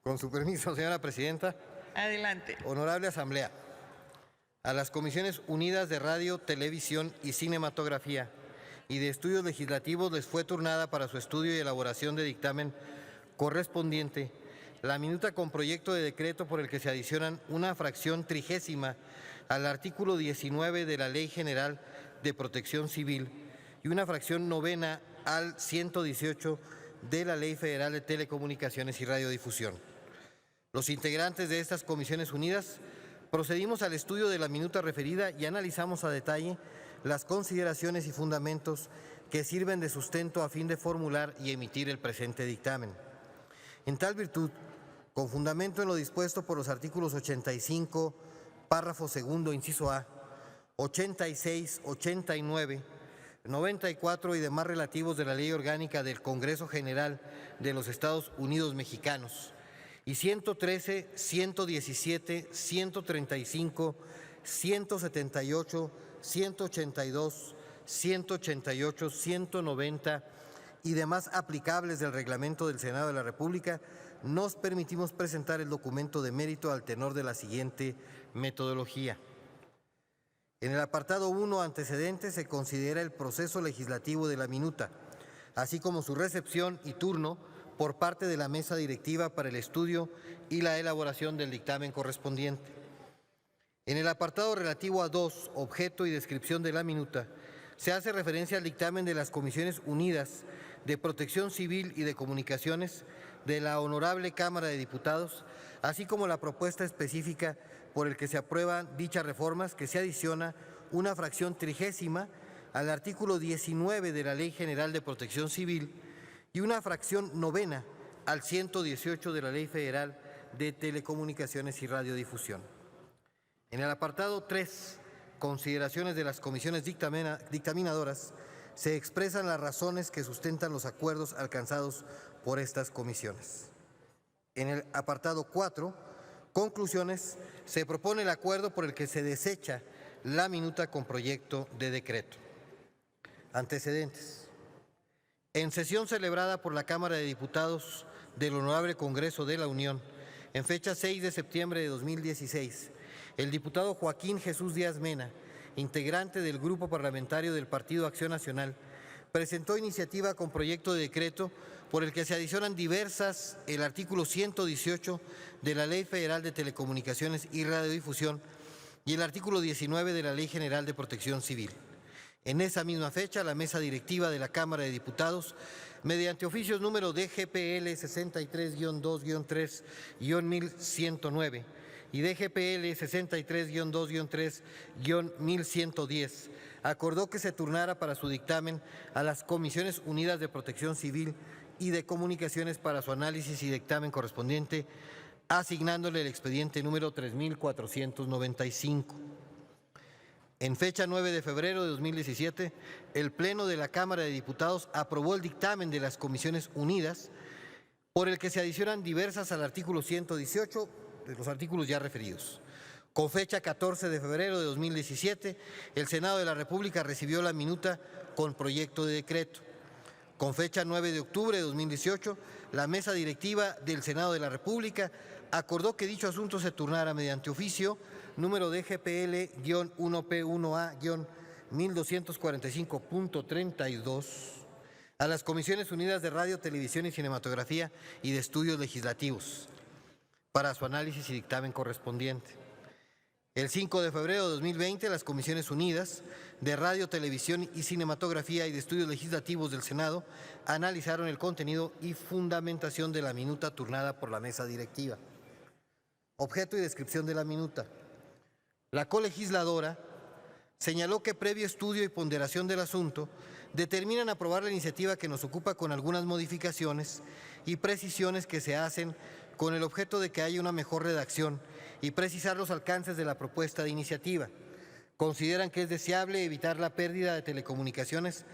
Con su permiso, señora presidenta. Adelante. Honorable Asamblea, a las Comisiones Unidas de Radio, Televisión y Cinematografía y de Estudios Legislativos les fue turnada para su estudio y elaboración de dictamen correspondiente la minuta con proyecto de decreto por el que se adicionan una fracción 30ª al artículo 19 de la Ley General de Protección Civil y una fracción 9ª al 118 de la Ley Federal de Telecomunicaciones y Radiodifusión. Los integrantes de estas Comisiones Unidas procedimos al estudio de la minuta referida y analizamos a detalle las consideraciones y fundamentos que sirven de sustento a fin de formular y emitir el presente dictamen. En tal virtud, con fundamento en lo dispuesto por los artículos 85, párrafo segundo, inciso A, 86, 89, 94 y demás relativos de la Ley Orgánica del Congreso General de los Estados Unidos Mexicanos, y 113, 117, 135, 178, 182, 188, 190 y demás aplicables del reglamento del Senado de la República, nos permitimos presentar el documento de mérito al tenor de la siguiente metodología. En el apartado 1, antecedentes, se considera el proceso legislativo de la minuta, así como su recepción y turno por parte de la mesa directiva para el estudio y la elaboración del dictamen correspondiente. En el apartado relativo a 2, objeto y descripción de la minuta, se hace referencia al dictamen de las Comisiones Unidas de Protección Civil y de Comunicaciones de la Honorable Cámara de Diputados, así como la propuesta específica por el que se aprueban dichas reformas, que se adiciona una fracción 30ª al artículo 19 de la Ley General de Protección Civil y una fracción 9ª al 118 de la Ley Federal de Telecomunicaciones y Radiodifusión. En el apartado 3, consideraciones de las comisiones dictaminadoras, se expresan las razones que sustentan los acuerdos alcanzados por estas comisiones. En el apartado 4, conclusiones, se propone el acuerdo por el que se desecha la minuta con proyecto de decreto. Antecedentes. En sesión celebrada por la Cámara de Diputados del Honorable Congreso de la Unión, en fecha 6 de septiembre de 2016, el diputado Joaquín Jesús Díaz Mena, integrante del Grupo Parlamentario del Partido Acción Nacional, presentó iniciativa con proyecto de decreto por el que se adicionan diversas el artículo 118 de la Ley Federal de Telecomunicaciones y Radiodifusión y el artículo 19 de la Ley General de Protección Civil. En esa misma fecha, la mesa directiva de la Cámara de Diputados, mediante oficios número DGPL 63-2-3-1109 y DGPL 63-2-3-1110, acordó que se turnara para su dictamen a las Comisiones Unidas de Protección Civil y de Comunicaciones para su análisis y dictamen correspondiente, asignándole el expediente número 3495. En fecha 9 de febrero de 2017, el Pleno de la Cámara de Diputados aprobó el dictamen de las Comisiones Unidas por el que se adicionan diversas al artículo 118 de los artículos ya referidos. Con fecha 14 de febrero de 2017, el Senado de la República recibió la minuta con proyecto de decreto. Con fecha 9 de octubre de 2018, la mesa directiva del Senado de la República acordó que dicho asunto se turnara mediante oficio número DGPL-1P1A-1245.32 a las Comisiones Unidas de Radio, Televisión y Cinematografía y de Estudios Legislativos para su análisis y dictamen correspondiente. El 5 de febrero de 2020, las Comisiones Unidas de Radio, Televisión y Cinematografía y de Estudios Legislativos del Senado analizaron el contenido y fundamentación de la minuta turnada por la mesa directiva. Objeto y descripción de la minuta. La colegisladora señaló que previo estudio y ponderación del asunto, determinan aprobar la iniciativa que nos ocupa con algunas modificaciones y precisiones que se hacen con el objeto de que haya una mejor redacción y precisar los alcances de la propuesta de iniciativa. Consideran que es deseable evitar la pérdida de telecomunicaciones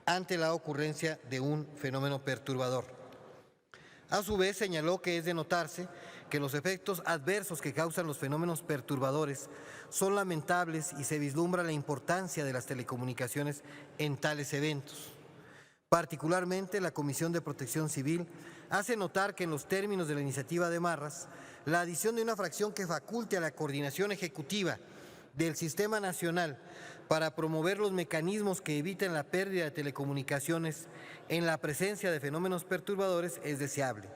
ante la ocurrencia de un fenómeno perturbador. A su vez, señaló que es de notarse que los efectos adversos que causan los fenómenos perturbadores son lamentables y se vislumbra la importancia de las telecomunicaciones en tales eventos. Particularmente, la Comisión de Protección Civil hace notar que en los términos de la iniciativa de Marras, la adición de una fracción que faculte a la coordinación ejecutiva del Sistema Nacional para promover los mecanismos que eviten la pérdida de telecomunicaciones en la presencia de fenómenos perturbadores es deseable,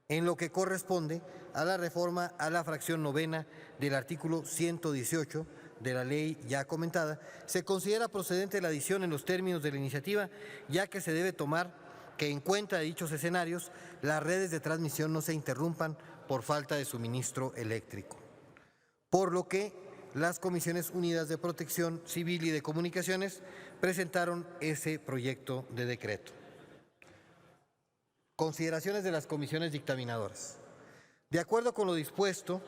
en lo que corresponde a la reforma a la fracción novena del artículo 118 de la ley ya comentada. Se considera procedente la adición en los términos de la iniciativa, ya que se debe tomar que en cuenta de dichos escenarios las redes de transmisión no se interrumpan por falta de suministro eléctrico. Por lo que las Comisiones Unidas de Protección Civil y de Comunicaciones presentaron ese proyecto de decreto. Consideraciones de las comisiones dictaminadoras. De acuerdo con lo dispuesto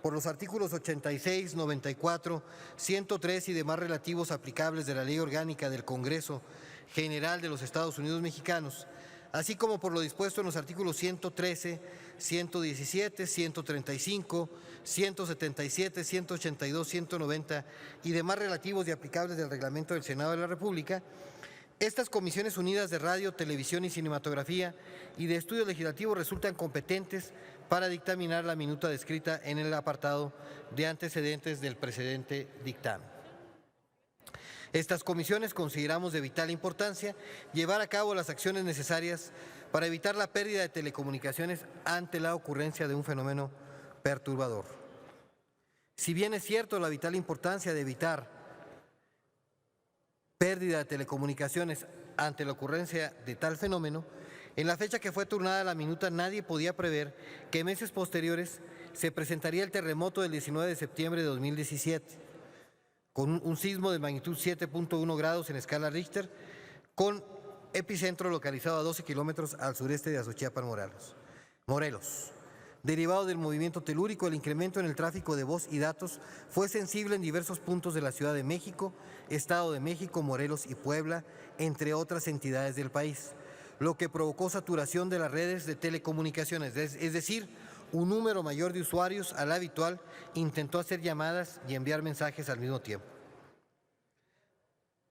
por los artículos 86, 94, 103 y demás relativos aplicables de la Ley Orgánica del Congreso General de los Estados Unidos Mexicanos, así como por lo dispuesto en los artículos 113, 117, 135, 177, 182, 190 y demás relativos y aplicables del Reglamento del Senado de la República, estas Comisiones Unidas de Radio, Televisión y Cinematografía y de Estudios Legislativos resultan competentes para dictaminar la minuta descrita en el apartado de antecedentes del precedente dictamen. Estas comisiones consideramos de vital importancia llevar a cabo las acciones necesarias para evitar la pérdida de telecomunicaciones ante la ocurrencia de un fenómeno perturbador. Si bien es cierto la vital importancia de evitar pérdida de telecomunicaciones ante la ocurrencia de tal fenómeno, en la fecha que fue turnada la minuta nadie podía prever que en meses posteriores se presentaría el terremoto del 19 de septiembre de 2017, con un sismo de magnitud 7.1 grados en escala Richter, con epicentro localizado a 12 kilómetros al sureste de Azochiapan, Morelos. Derivado del movimiento telúrico, el incremento en el tráfico de voz y datos fue sensible en diversos puntos de la Ciudad de México, Estado de México, Morelos y Puebla, entre otras entidades del país, lo que provocó saturación de las redes de telecomunicaciones, es decir, un número mayor de usuarios al habitual intentó hacer llamadas y enviar mensajes al mismo tiempo.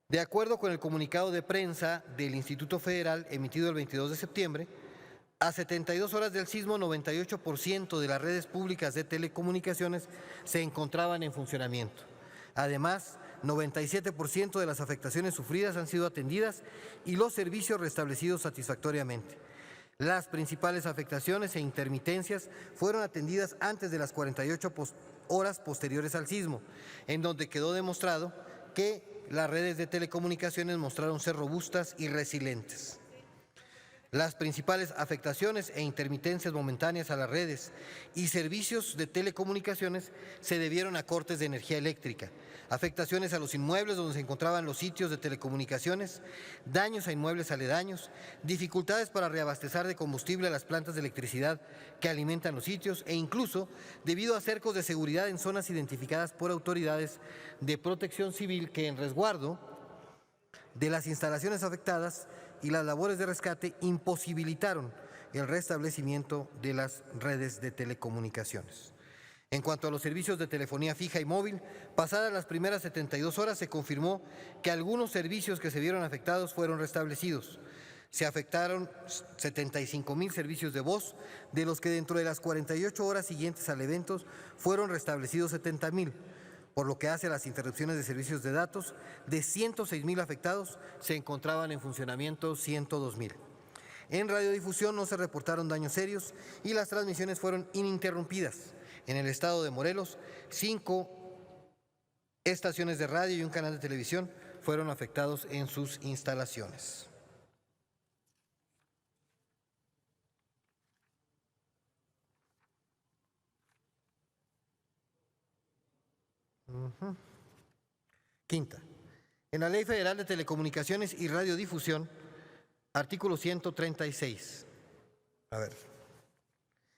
De acuerdo con el comunicado de prensa del Instituto Federal emitido el 22 de septiembre, a 72 horas del sismo, 98% de las redes públicas de telecomunicaciones se encontraban en funcionamiento. Además, 97% de las afectaciones sufridas han sido atendidas y los servicios restablecidos satisfactoriamente. Las principales afectaciones e intermitencias fueron atendidas antes de las 48 horas posteriores al sismo, en donde quedó demostrado que las redes de telecomunicaciones mostraron ser robustas y resilientes. Las principales afectaciones e intermitencias momentáneas a las redes y servicios de telecomunicaciones se debieron a cortes de energía eléctrica, afectaciones a los inmuebles donde se encontraban los sitios de telecomunicaciones, daños a inmuebles aledaños, dificultades para reabastecer de combustible a las plantas de electricidad que alimentan los sitios e incluso debido a cercos de seguridad en zonas identificadas por autoridades de protección civil que en resguardo de las instalaciones afectadas y las labores de rescate imposibilitaron el restablecimiento de las redes de telecomunicaciones. En cuanto a los servicios de telefonía fija y móvil, pasadas las primeras 72 horas se confirmó que algunos servicios que se vieron afectados fueron restablecidos. Se afectaron 75,000 servicios de voz, de los que dentro de las 48 horas siguientes al evento fueron restablecidos 70,000. Por lo que hace a las interrupciones de servicios de datos, de 106,000 afectados, se encontraban en funcionamiento 102,000. En radiodifusión no se reportaron daños serios y las transmisiones fueron ininterrumpidas. En el estado de Morelos, 5 estaciones de radio y un canal de televisión fueron afectados en sus instalaciones. Quinta, en la Ley Federal de Telecomunicaciones y Radiodifusión, artículo 136.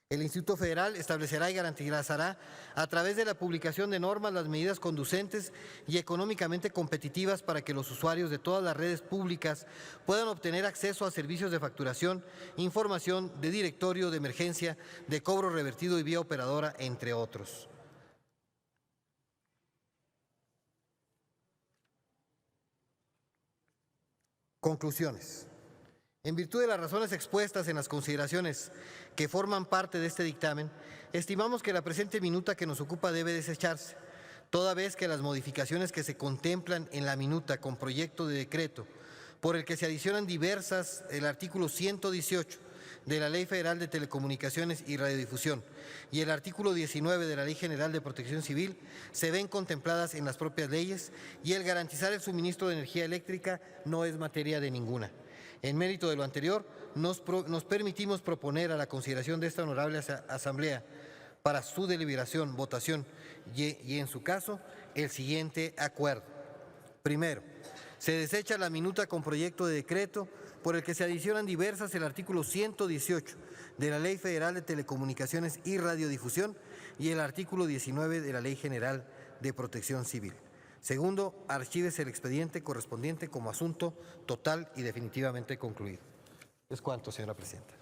El Instituto Federal establecerá y garantizará a través de la publicación de normas las medidas conducentes y económicamente competitivas para que los usuarios de todas las redes públicas puedan obtener acceso a servicios de facturación, información, de directorio, de emergencia, de cobro revertido y vía operadora, entre otros. Conclusiones. En virtud de las razones expuestas en las consideraciones que forman parte de este dictamen, estimamos que la presente minuta que nos ocupa debe desecharse, toda vez que las modificaciones que se contemplan en la minuta con proyecto de decreto, por el que se adicionan diversas el artículo 118 de la Ley Federal de Telecomunicaciones y Radiodifusión y el artículo 19 de la Ley General de Protección Civil, se ven contempladas en las propias leyes y el garantizar el suministro de energía eléctrica no es materia de ninguna. En mérito de lo anterior, nos permitimos proponer a la consideración de esta honorable Asamblea para su deliberación, votación y en su caso, el siguiente acuerdo. Primero, se desecha la minuta con proyecto de decreto por el que se adicionan diversas el artículo 118 de la Ley Federal de Telecomunicaciones y Radiodifusión y el artículo 19 de la Ley General de Protección Civil. Segundo, archívese el expediente correspondiente como asunto total y definitivamente concluido. Es cuanto, señora presidenta.